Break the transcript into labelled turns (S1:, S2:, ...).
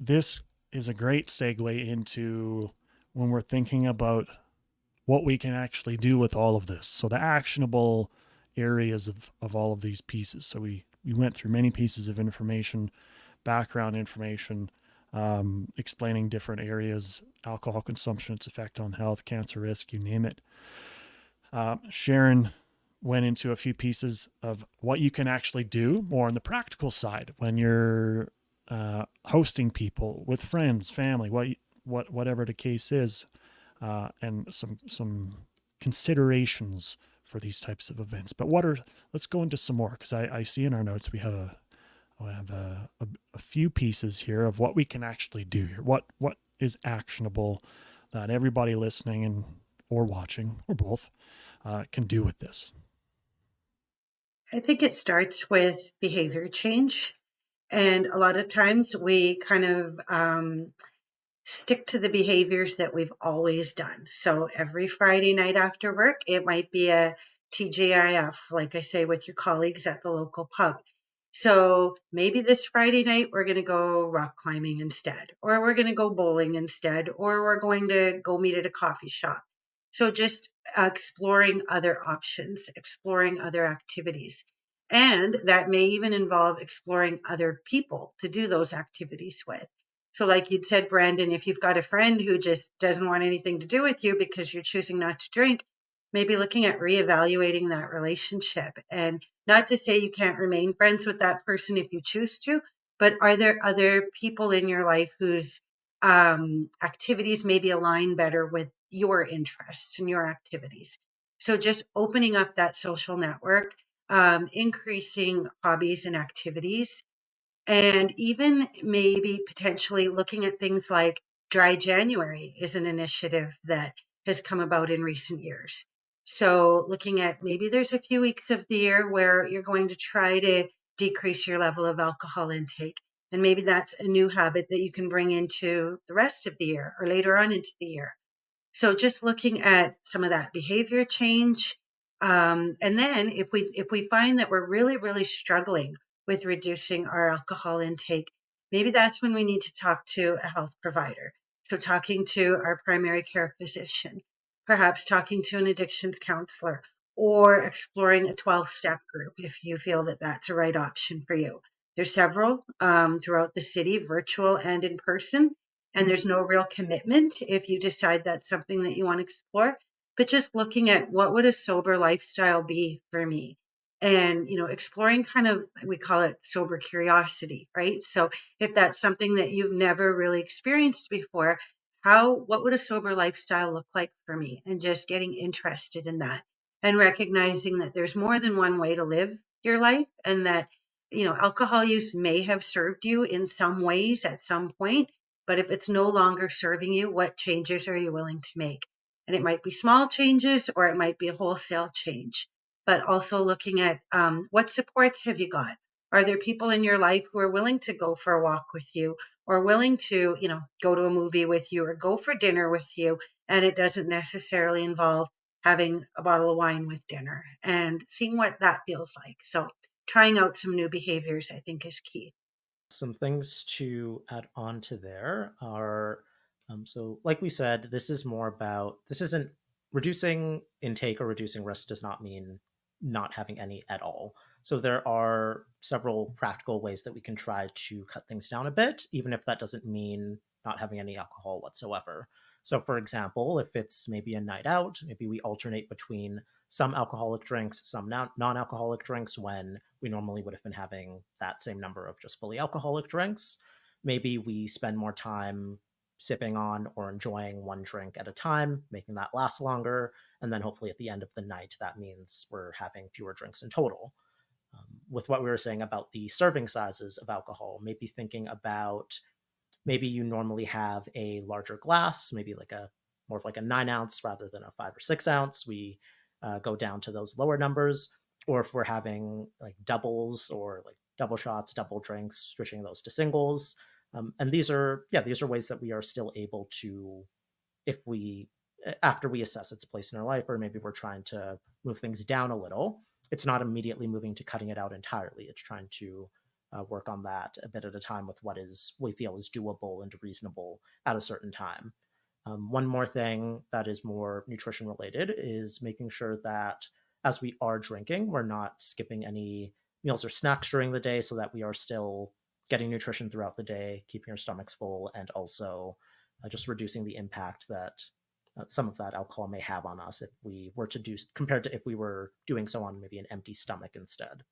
S1: this is a great segue into when we're thinking about what we can actually do with all of this. So the actionable areas of all of these pieces. So we went through many pieces of information, background information, explaining different areas, alcohol consumption, its effect on health, cancer risk, you name it. Sharon went into a few pieces of what you can actually do more on the practical side when you're hosting people with friends, family, whatever the case is, and some considerations for these types of events. But let's go into some more because I see in our notes we have a few pieces here of what we can actually do here. What is actionable that everybody listening and or watching or both can do with this.
S2: I think it starts with behavior change. And a lot of times we kind of stick to the behaviors that we've always done. So every Friday night after work, it might be a TGIF, like I say, with your colleagues at the local pub. So maybe this Friday night, we're going to go rock climbing instead, or we're going to go bowling instead, or we're going to go meet at a coffee shop. So just exploring other options, exploring other activities. And that may even involve exploring other people to do those activities with. So, like you'd said, Brandon, if you've got a friend who just doesn't want anything to do with you because you're choosing not to drink, maybe looking at reevaluating that relationship. And not to say you can't remain friends with that person if you choose to, but are there other people in your life whose activities maybe align better with your interests and your activities? So, just opening up that social network, increasing hobbies and activities, and even maybe potentially looking at things like Dry January is an initiative that has come about in recent years. So, looking at maybe there's a few weeks of the year where you're going to try to decrease your level of alcohol intake. And maybe that's a new habit that you can bring into the rest of the year or later on into the year. So just looking at some of that behavior change, and then if we find that we're really struggling with reducing our alcohol intake, maybe that's when we need to talk to a health provider. So talking to our primary care physician, perhaps talking to an addictions counselor, or exploring a 12-step group if you feel that that's a right option for you. There's several throughout the city, virtual and in person, and there's no real commitment if you decide that's something that you want to explore, but just looking at what would a sober lifestyle be for me, and exploring, kind of, we call it sober curiosity, right? So if that's something that you've never really experienced before, what would a sober lifestyle look like for me, and just getting interested in that, and recognizing that there's more than one way to live your life, and that alcohol use may have served you in some ways at some point, but if it's no longer serving you, what changes are you willing to make? And it might be small changes or it might be a wholesale change. But also looking at what supports have you got? Are there people in your life who are willing to go for a walk with you, or willing to, go to a movie with you or go for dinner with you? And it doesn't necessarily involve having a bottle of wine with dinner, and seeing what that feels like. So trying out some new behaviors, I think, is key.
S3: Some things to add on to there are so, like we said, this is more about this isn't reducing intake or reducing risk does not mean not having any at all. So, there are several practical ways that we can try to cut things down a bit, even if that doesn't mean not having any alcohol whatsoever. So, for example, if it's maybe a night out, maybe we alternate between some alcoholic drinks, some non alcoholic drinks when we normally would have been having that same number of just fully alcoholic drinks. Maybe we spend more time sipping on or enjoying one drink at a time, making that last longer. And then hopefully at the end of the night, that means we're having fewer drinks in total. With what we were saying about the serving sizes of alcohol, maybe thinking about maybe you normally have a larger glass, maybe like a more of like a 9 ounce rather than a 5 or 6 ounce. We go down to those lower numbers. Or if we're having like doubles or like double shots, double drinks, switching those to singles. And these are ways that we are still able to, if we, after we assess its place in our life, or maybe we're trying to move things down a little, it's not immediately moving to cutting it out entirely. It's trying to work on that a bit at a time with what is we feel is doable and reasonable at a certain time. One more thing that is more nutrition related is making sure that as we are drinking, we're not skipping any meals or snacks during the day so that we are still getting nutrition throughout the day, keeping our stomachs full, and also just reducing the impact that some of that alcohol may have on us if we were to do compared to if we were doing so on maybe an empty stomach instead.